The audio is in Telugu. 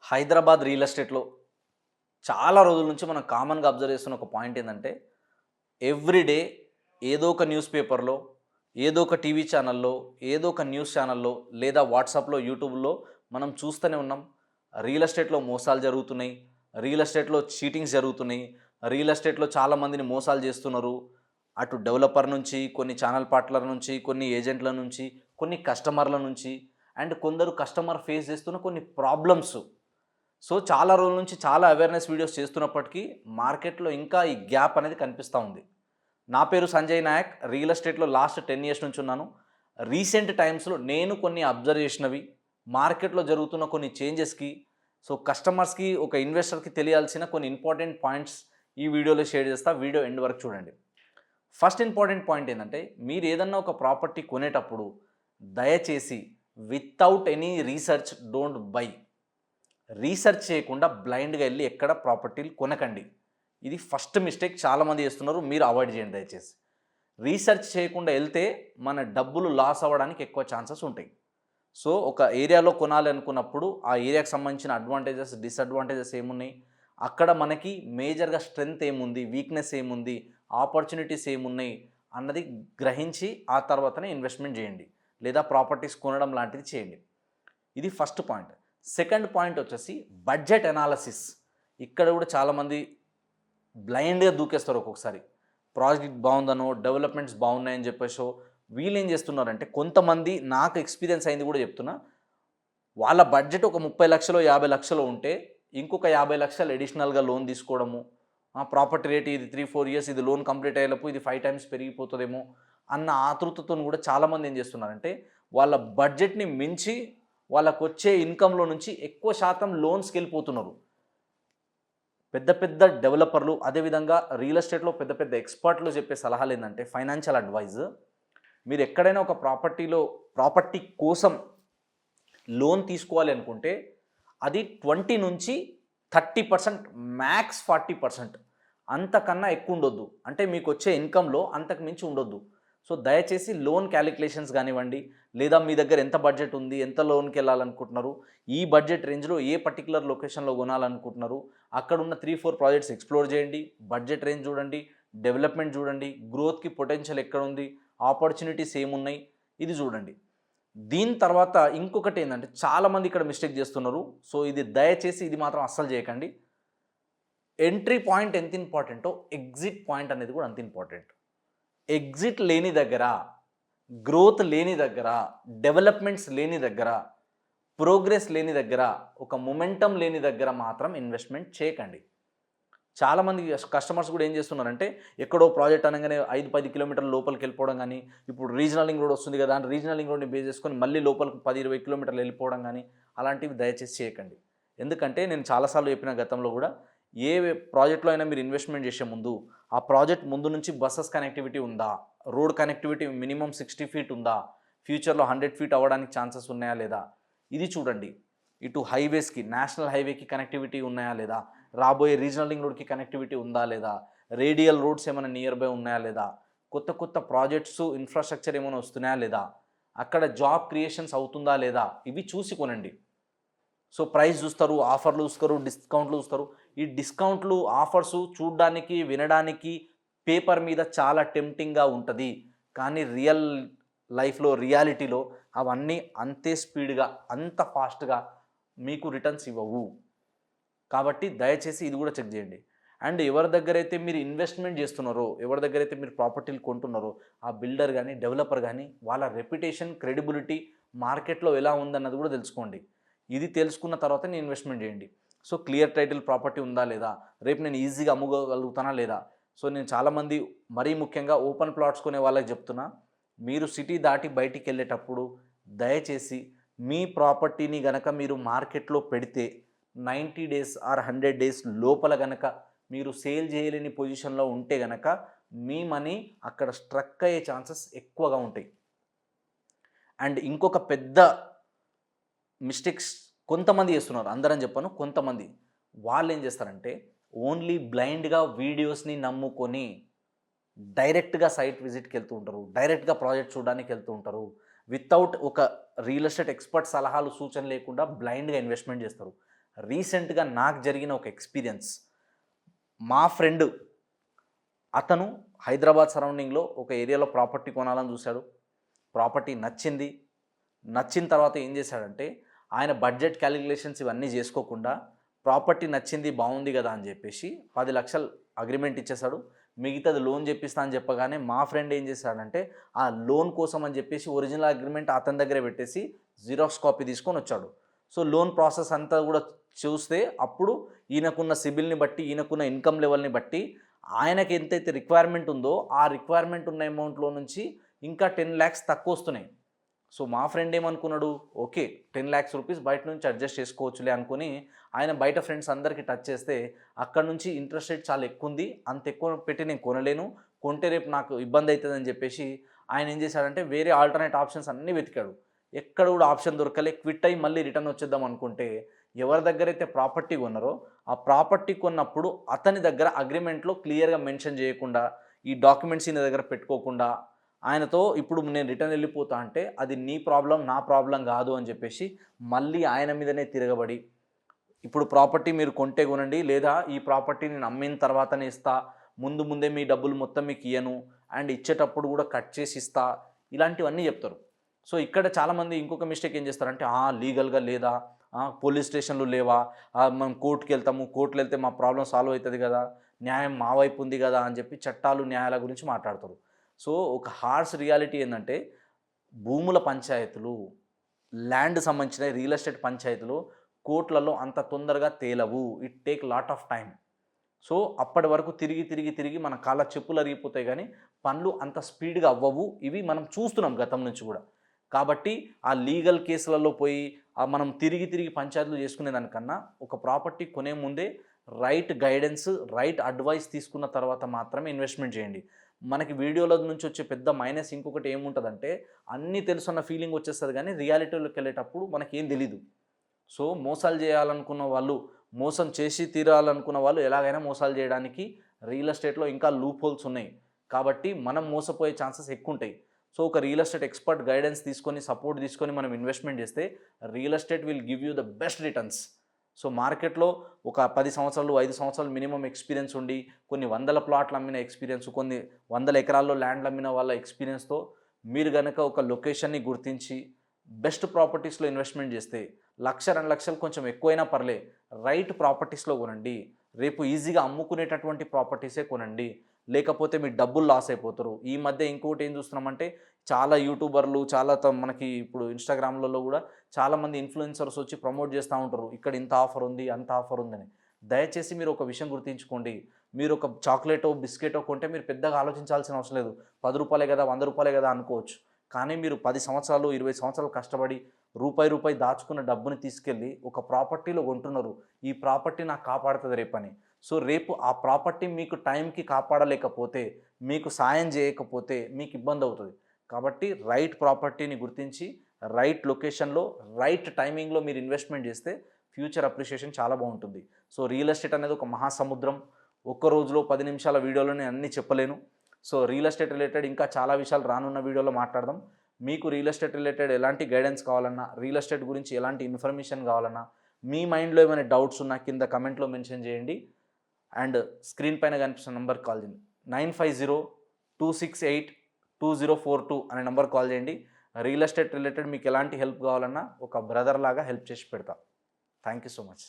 హైదరాబాద్ రియల్ ఎస్టేట్‌లో చాలా రోజుల నుంచి మనం కామన్‌గా అబ్జర్వ్ చేస్తున్న ఒక పాయింట్ ఏందంటే, ఎవ్రీడే ఏదో ఒక న్యూస్ పేపర్‌లో, ఏదో ఒక టీవీ ఛానల్‌లో, ఏదో ఒక న్యూస్ ఛానల్‌లో లేదా వాట్సాప్‌లో, యూట్యూబ్‌లో మనం చూస్తూనే ఉన్నాం. రియల్ ఎస్టేట్‌లో మోసాలు జరుగుతున్నాయి. రియల్ ఎస్టేట్‌లో చీటింగ్స్ జరుగుతున్నాయి. రియల్ ఎస్టేట్‌లో చాలామందిని మోసాలు చేస్తున్నారు. అటు డెవలపర్ నుంచి, కొన్ని ఛానల్ పార్ట్నర్ల నుంచి, కొన్ని ఏజెంట్ల నుంచి, కొన్ని కస్టమర్ల నుంచి అండ్ కొందరు కస్టమర్ ఫేస్ చేస్తున్న కొన్ని ప్రాబ్లమ్స్. సో, చాలా రోజుల నుంచి చాలా అవేర్‌నెస్ వీడియోస్ చేస్తున్నప్పటికీ మార్కెట్‌లో ఇంకా ఈ గ్యాప్ అనేది కనిపిస్తా ఉంది. నా పేరు సంజయ్ నాయక్. రియల్ ఎస్టేట్‌లో లాస్ట్ 10 ఇయర్స్ నుంచి ఉన్నాను. రీసెంట్ టైమ్స్‌లో నేను కొన్ని అబ్జర్వ్ చేసినవి, మార్కెట్‌లో జరుగుతున్న కొన్ని చేంజెస్‌కి, సో, కస్టమర్స్‌కి, ఒక ఇన్వెస్టర్‌కి తెలియాల్సిన కొన్ని ఇంపార్టెంట్ పాయింట్స్ ఈ వీడియోలో షేర్ చేస్తా. వీడియో ఎండ్ వరకు చూడండి. ఫస్ట్ ఇంపార్టెంట్ పాయింట్ ఏందంటే, మీరు ఏదన్నా ఒక ప్రాపర్టీ కొనేటప్పుడు దయచేసి without any research don't by. Research చేయకుండా బ్లైండ్‌గా ఎళ్లి ఎక్కడ ప్రాపర్టీలు కొనకండి. ఇది ఫస్ట్ మిస్టేక్ చాలామంది చేస్తున్నారు. మీరు అవాయిడ్ చేయండి దయచేసి. రీసెర్చ్ చేయకుండా ఎళ్తే మన డబ్బులు లాస్ అవ్వడానికి ఎక్కువ ఛాన్సెస్ ఉంటాయి. సో, ఒక ఏరియాలో కొనాలి అనుకున్నప్పుడు ఆ ఏరియాకి సంబంధించిన అడ్వాంటేజెస్, డిసడ్వాంటేజెస్ ఏమున్నాయి? అక్కడ మనకి మేజర్‌గా స్ట్రెంగ్త్ ఏముంది? వీక్‌నెస్ ఏముంది? ఆపర్చునిటీస్ ఏమున్నాయి? అన్నది గ్రహించి ఆ తర్వాతనే ఇన్వెస్ట్‌మెంట్ చేయండి. లేదా ప్రాపర్టీస్ కొనడం లాంటిది చేయండి. ఇది ఫస్ట్ పాయింట్. సెకండ్ పాయింట్ వచ్చేసి బడ్జెట్ అనాలిసిస్. ఇక్కడ కూడా చాలామంది బ్లైండ్‌గా దూకేస్తారు ఒక్కొక్కసారి. ప్రాజెక్ట్ బావుందనో, డెవలప్‌మెంట్స్ బాగున్నాయని చెప్పేసో వీళ్ళేం చేస్తున్నారంటే, కొంతమంది నాకు ఎక్స్‌పీరియన్స్ అయింది కూడా చెప్తున్నా. వాళ్ళ బడ్జెట్ ఒక 30,00,000 50,00,000 ఉంటే ఇంకొక 50,00,000 అడిషనల్‌గా లోన్ తీసుకోవడము. ప్రాపర్టీ రేట్ ఇది 3, 4 ఇయర్స్ ఇది లోన్ కంప్లీట్ అయ్యేలోపు ఇది 5 టైమ్స్ పెరిగిపోతదేమో అన్న ఆతృతతోని కూడా చాలామంది ఏం చేస్తున్నారంటే, వాళ్ళ బడ్జెట్‌ని మించి వాళ్ళకొచ్చే ఇన్‌కమ్‌లో నుంచి ఎక్కువ శాతం లోన్స్‌కెళ్ళిపోతున్నారు. పెద్ద పెద్ద డెవలపర్లు, అదేవిధంగా రియల్ ఎస్టేట్‌లో పెద్ద పెద్ద ఎక్స్‌పర్ట్‌లు చెప్పే సలహాలేందంటే, ఫైనాన్షియల్ అడ్వైజ్, మీరెక్కడైనా ఒక ప్రాపర్టీ కోసం లోన్ తీసుకోవాలి అనుకుంటే, అది 20-30% మ్యాక్స్ 40%, అంతకన్నా ఎక్కువ ఉండొద్దు. అంటే మీకొచ్చే ఇన్‌కమ్‌లో అంతకు మించి ఉండొద్దు. సో, దయచేసి లోన్ క్యాలిక్యులేషన్స్ గానివ్వండి, లేదా మీ దగ్గర ఎంత బడ్జెట్ ఉంది, ఎంత లోన్‌కెళ్ళాలనుకుంటున్నారు, ఈ బడ్జెట్ రేంజ్‌లో ఏ పర్టిక్యులర్ లొకేషన్‌లో కొనాలనుకుంటున్నారు, అక్కడున్న 3, 4 ప్రాజెక్ట్స్ ఎక్స్‌ప్లోర్ చేయండి. బడ్జెట్ రేంజ్ చూడండి, డెవలప్‌మెంట్ చూడండి, గ్రోత్‌కి పొటెన్షియల్ ఎక్కడుంది, ఆపర్చునిటీస్ ఏమున్నాయి, ఇది చూడండి. దీని తర్వాత ఇంకొకటేందంటే, చాలామంది ఇక్కడ మిస్టేక్ చేస్తున్నారు. సో, ఇది దయచేసి ఇది మాత్రం అస్సలు చేయకండి. ఎంట్రీ పాయింట్ ఎంత ఇంపార్టెంటో, ఎగ్జిట్ పాయింట్ అనేది కూడా అంత ఇంపార్టెంట్. ఎగ్జిట్ లేని దగ్గర, గ్రోత్ లేని దగ్గర, డెవలప్‌మెంట్స్ లేని దగ్గర, ప్రోగ్రెస్ లేని దగ్గర, ఒక మొమెంటమ్ లేని దగ్గర మాత్రం ఇన్వెస్ట్‌మెంట్ చేయకండి. చాలామంది కస్టమర్స్ కూడా ఏం చేస్తున్నారంటే, ఎక్కడో ప్రాజెక్ట్ అనంగానే 5, 10 కిలోమీటర్ల లోపలికెళ్ళిపోవడం గానీ, ఇప్పుడు రీజనల్ లింక్ రోడ్ వస్తుంది కదా అని రీజనల్ లింక్ రోడ్‌ని బేస్ చేసుకొని మళ్ళీ లోపలికి 10, 20 కిలోమీటర్లు వెళ్ళిపోవడం గానీ, అలాంటివి దయచేసి చేయకండి. ఎందుకంటే నేను చాలా సార్లు చెప్పిన గతంలో గూడా, ఏ ప్రాజెక్ట్‌లో అయినా మీరు ఇన్వెస్ట్‌మెంట్ చేసే ముందు, ఆ ప్రాజెక్ట్ ముందు నుంచి బసెస్ కనెక్టివిటీ ఉందా? రోడ్ కనెక్టివిటీ మినిమమ్ 60 ఫీట్ ఉందా? ఫ్యూచర్‌లో 100 ఫీట్ అవ్వడానికి ఛాన్సెస్ ఉన్నాయా లేదా? ఇది చూడండి. ఇటు హైవేస్‌కి, నేషనల్ హైవేకి కనెక్టివిటీ ఉన్నాయా లేదా? రాబోయే రీజనల్ లింక్ రోడ్‌కి కనెక్టివిటీ ఉందా లేదా? రేడియల్ రోడ్స్ ఏమైనా నియర్ బై ఉన్నాయా లేదా? కొత్త కొత్త ప్రాజెక్ట్స్, ఇన్‌ఫ్రాస్ట్రక్చర్ ఏమైనా వస్తున్నాయా లేదా? అక్కడ జాబ్ క్రియేషన్స్ అవుతుందా లేదా? ఇవి చూసి కొనండి. సో, ప్రైస్ చూస్తారు, ఆఫర్‌లు చూస్తారు, డిస్కౌంట్‌లు చూస్తారు. ఈ డిస్కౌంట్‌లు, ఆఫర్సు చూడ్డానికి, వినడానికి పేపర్ మీద చాలా టెంప్టింగ్‌గా ఉంటది. కానీ లైఫ్‌లో, రియాలిటీలో అవన్నీ అంతే స్పీడ్‌గా, అంత ఫాస్ట్‌గా మీకు రిటర్న్స్ ఇవ్వవు. కాబట్టి దయచేసి ఇది కూడా చెక్ చేయండి. అండ్ ఎవరి దగ్గరైతే మీరు ఇన్వెస్ట్‌మెంట్ చేస్తున్నారో, ఎవరి దగ్గరైతే మీరు ప్రాపర్టీలు కొంటున్నారో, ఆ బిల్డర్ గాని, డెవలపర్ గాని వాళ్ళ రెప్యుటేషన్, క్రెడిబిలిటీ మార్కెట్‌లో ఎలా ఉందన్నది కూడా తెలుసుకోండి. ఇది తెలుసుకున్న తర్వాతనే ఇన్వెస్ట్‌మెంట్ చేయండి. సో, క్లియర్ టైటిల్ ప్రాపర్టీ ఉందా లేదా? రేపు నేను ఈజీగా అమ్ముకోగలుగుతానా లేదా? సో, నేను చాలామంది మరీ ముఖ్యంగా ఓపెన్ ప్లాట్స్ కొనే వాళ్ళకి చెప్తున్నా. మీరు సిటీ దాటి బయటికెళ్ళేటప్పుడు దయచేసి మీ ప్రాపర్టీని గనక మీరు మార్కెట్‌లో పెడితే 90 డేస్ ఆర్ 100 డేస్ లోపల గనక మీరు సేల్ చేయలేని పొజిషన్‌లో ఉంటే గనక మీ మనీ అక్కడ స్ట్రక్ అయ్యే ఛాన్సెస్ ఎక్కువగా ఉంటాయి. అండ్ ఇంకొక పెద్ద మిస్టేక్స్ కొంతమంది చేస్తున్నారు. అందరని చెప్పను, కొంతమంది. వాళ్ళేం చేస్తారంటే, ఓన్లీ బ్లైండ్‌గా వీడియోస్‌ని నమ్ముకొని డైరెక్ట్‌గా సైట్ విజిట్‌కెళ్తూ ఉంటారు. డైరెక్ట్‌గా ప్రాజెక్ట్ చూడడానికెళ్తూ ఉంటారు. వితౌట్ ఒక రియల్ ఎస్టేట్ ఎక్స్‌పర్ట్ సలహాలు, సూచనలు లేకుండా బ్లైండ్‌గా ఇన్వెస్ట్‌మెంట్ చేస్తారు. రీసెంట్గా నాకు జరిగిన ఒక ఎక్స్పీరియన్స్. మా ఫ్రెండ్ అతను హైదరాబాద్ సరౌండింగ్లో ఒక ఏరియాలో ప్రాపర్టీ కొనాలని చూశాడు. ప్రాపర్టీ నచ్చింది. నచ్చిన తర్వాత ఏం చేశాడంటే, ఆయన బడ్జెట్ క్యాలిక్యులేషన్స్ ఇవన్నీ చేసుకోకుండా ప్రాపర్టీ నచ్చింది బాగుంది కదా అని చెప్పేసి 10,00,000 అగ్రిమెంట్ ఇచ్చేశాడు. మిగతాది లోన్ చెప్పిస్తా అని చెప్పగానే మా ఫ్రెండ్ ఏం చేశాడంటే, ఆ లోన్ కోసం అని చెప్పేసి ఒరిజినల్ అగ్రిమెంట్ అతని దగ్గరే పెట్టేసి జిరాక్స్ కాపీ తీసుకొని వచ్చాడు. సో లోన్ ప్రాసెస్ అంతా కూడా చూస్తే అప్పుడు ఈయనకున్న సిబిల్ని బట్టి, ఈయనకున్న ఇన్కమ్ లెవెల్ని బట్టి ఆయనకి ఎంతైతే రిక్వైర్మెంట్ ఉందో ఆ రిక్వైర్మెంట్ ఉన్న అమౌంట్లో నుంచి ఇంకా 10 lakhs తక్కువ వస్తున్నాయి. సో మా ఫ్రెండ్ ఏమనుకున్నాడు, ఓకే 10 lakhs రూపీస్ బయట నుంచి అడ్జస్ట్ చేసుకోవచ్చులే అనుకుని ఆయన బయట ఫ్రెండ్స్ అందరికీ టచ్ చేస్తే అక్కడ నుంచి ఇంట్రెస్ట్ రేట్ చాలా ఎక్కువ ఉంది, అంత ఎక్కువ పెట్టి నేను కొనలేను, కొంటే రేపు నాకు ఇబ్బంది అవుతుందని చెప్పేసి ఆయన ఏం చేశాడంటే వేరే ఆల్టర్నేట్ ఆప్షన్స్ అన్నీ వెతికాడు. ఎక్కడ కూడా ఆప్షన్ దొరకలే. క్విట్ అయ్యి మళ్ళీ రిటర్న్ వచ్చేద్దాం అనుకుంటే ఎవరి దగ్గర అయితే ప్రాపర్టీ కొన్నారో ఆ ప్రాపర్టీ కొన్నప్పుడు అతని దగ్గర అగ్రిమెంట్లో క్లియర్గా మెన్షన్ చేయకుండా, ఈ డాక్యుమెంట్స్ ఈయన దగ్గర పెట్టుకోకుండా ఆయనతో ఇప్పుడు నేను రిటర్న్ వెళ్ళిపోతా అంటే అది నీ ప్రాబ్లం నా ప్రాబ్లం కాదు అని చెప్పేసి మళ్ళీ ఆయన మీదనే తిరగబడి, ఇప్పుడు ప్రాపర్టీ మీరు కొంటే కొనండి, లేదా ఈ ప్రాపర్టీ నేను అమ్మిన తర్వాతనే ఇస్తా, ముందే మీ డబ్బులు మొత్తం మీకు ఇయ్యను, అండ్ ఇచ్చేటప్పుడు కూడా కట్ చేసి ఇస్తా, ఇలాంటివన్నీ చెప్తారు. సో ఇక్కడ చాలామంది ఇంకొక మిస్టేక్ ఏం చేస్తారంటే, లీగల్గా లేదా, పోలీస్ స్టేషన్లు లేవా, మనం కోర్టుకి వెళ్తాము, కోర్టులు వెళ్తే మా ప్రాబ్లం సాల్వ్ అవుతుంది కదా, న్యాయం మా వైపు ఉంది కదా అని చెప్పి చట్టాలు న్యాయాల గురించి మాట్లాడతారు. సో ఒక హార్స్ రియాలిటీ ఏంటంటే, భూముల పంచాయతీలు, ల్యాండ్ సంబంధించిన రియల్ ఎస్టేట్ పంచాయతీలు కోర్టులలో అంత తొందరగా తేలవు. It take lot of time. So అప్పటి వరకు తిరిగి మన కాళ్ళ చెప్పులు అరిగిపోతాయి, కానీ పనులు అంత స్పీడ్గా అవ్వవు. ఇవి మనం చూస్తున్నాం గతం నుంచి కూడా. కాబట్టి ఆ లీగల్ కేసులలో పోయి మనం తిరిగి పంచాయతీలు చేసుకునే దానికన్నా ఒక ప్రాపర్టీ కొనే ముందే రైట్ గైడెన్స్, రైట్ అడ్వైస్ తీసుకున్న తర్వాత మాత్రమే ఇన్వెస్ట్మెంట్ చేయండి. మనకి వీడియోల నుంచి వచ్చే పెద్ద మైనస్ ఇంకొకటి ఏముంటుందంటే, అన్నీ తెలుసున్న ఫీలింగ్ వచ్చేస్తుంది, కానీ రియాలిటీలోకి వెళ్ళేటప్పుడు మనకేం తెలీదు. సో మోసాలు చేయాలనుకున్న వాళ్ళు, మోసం చేసి తీరాలనుకున్న వాళ్ళు ఎలాగైనా మోసాలు చేయడానికి రియల్ ఎస్టేట్లో ఇంకా లూప్ హోల్స్ ఉన్నాయి. కాబట్టి మనం మోసపోయే ఛాన్సెస్ ఎక్కువ ఉంటాయి. సో ఒక రియల్ ఎస్టేట్ ఎక్స్పర్ట్ గైడెన్స్ తీసుకొని, సపోర్ట్ తీసుకొని మనం ఇన్వెస్ట్మెంట్ చేస్తే real estate will give you the best returns. So మార్కెట్లో ఒక 10 సంవత్సరాలు 5 సంవత్సరాలు మినిమం ఎక్స్పీరియన్స్ ఉండి, కొన్ని వందల ప్లాట్లు అమ్మిన ఎక్స్పీరియన్స్, కొన్ని వందల ఎకరాల్లో ల్యాండ్లు అమ్మిన వాళ్ళ ఎక్స్పీరియన్స్తో మీరు కనుక ఒక లొకేషన్ని గుర్తించి బెస్ట్ ప్రాపర్టీస్లో ఇన్వెస్ట్మెంట్ చేస్తే 1,00,000 2 లక్షలు కొంచెం ఎక్కువైనా పర్లే, రైట్ ప్రాపర్టీస్లో కొనండి. రేపు ఈజీగా అమ్ముకునేటటువంటి ప్రాపర్టీసే కొనండి, లేకపోతే మీ డబ్బులు లాస్ అయిపోతారు. ఈ మధ్య ఇంకొకటి ఏం చూస్తున్నామంటే, చాలా యూట్యూబర్లు, మనకి ఇప్పుడు ఇన్స్టాగ్రామ్లలో కూడా చాలామంది ఇన్ఫ్లుయెన్సర్స్ వచ్చి ప్రమోట్ చేస్తూ ఉంటారు, ఇక్కడ ఇంత ఆఫర్ ఉంది, అంత ఆఫర్ ఉందని. దయచేసి మీరు ఒక విషయం గుర్తుంచుకోండి, మీరు ఒక చాక్లెటో బిస్కెటో కొంటే మీరు పెద్దగా ఆలోచించాల్సిన అవసరం లేదు. 10 రూపాయలే కదా, 100 రూపాయలే కదా అనుకోవచ్చు. కానీ మీరు 10 సంవత్సరాలు 20 సంవత్సరాలు కష్టపడి రూపాయి దాచుకున్న డబ్బుని తీసుకెళ్ళి ఒక ప్రాపర్టీలో కొంటున్నారు. ఈ ప్రాపర్టీ నాకు కాపాడుతుంది రేపని. సో రేపు ఆ ప్రాపర్టీ మీకు టైంకి కాపాడలేకపోతే, మీకు సాయం చేయకపోతే మీకు ఇబ్బంది అవుతుంది. కాబట్టి రైట్ ప్రాపర్టీని గుర్తించి రైట్ లొకేషన్లో రైట్ టైమింగ్లో మీరు ఇన్వెస్ట్మెంట్ చేస్తే ఫ్యూచర్ అప్రిషియేషన్ చాలా బాగుంటుంది. సో రియల్ ఎస్టేట్ అనేది ఒక మహాసముద్రం. ఒక్క రోజులో 10 నిమిషాల వీడియోలో నేను అన్నీ చెప్పలేను. సో రియల్ ఎస్టేట్ రిలేటెడ్ ఇంకా చాలా విషయాలు రానున్న వీడియోలో మాట్లాడదాం. మీకు రియల్ ఎస్టేట్ రిలేటెడ్ ఎలాంటి గైడెన్స్ కావాలన్నా, రియల్ ఎస్టేట్ గురించి ఎలాంటి ఇన్ఫర్మేషన్ కావాలన్నా, మీ మైండ్లో ఏమైనా డౌట్స్ ఉన్నా కింద కమెంట్లో మెన్షన్ చేయండి. అండ్ స్క్రీన్ పైన కనిపిస్తున్న నెంబర్కి కాల్ చేయండి. 9502682042 అనే నెంబర్ కాల్ చేయండి. రియల్ ఎస్టేట్ రిలేటెడ్ మీకు ఎలాంటి హెల్ప్ కావాలన్నా ఒక బ్రదర్ లాగా హెల్ప్ చేసి పెడతా. Thank you so much.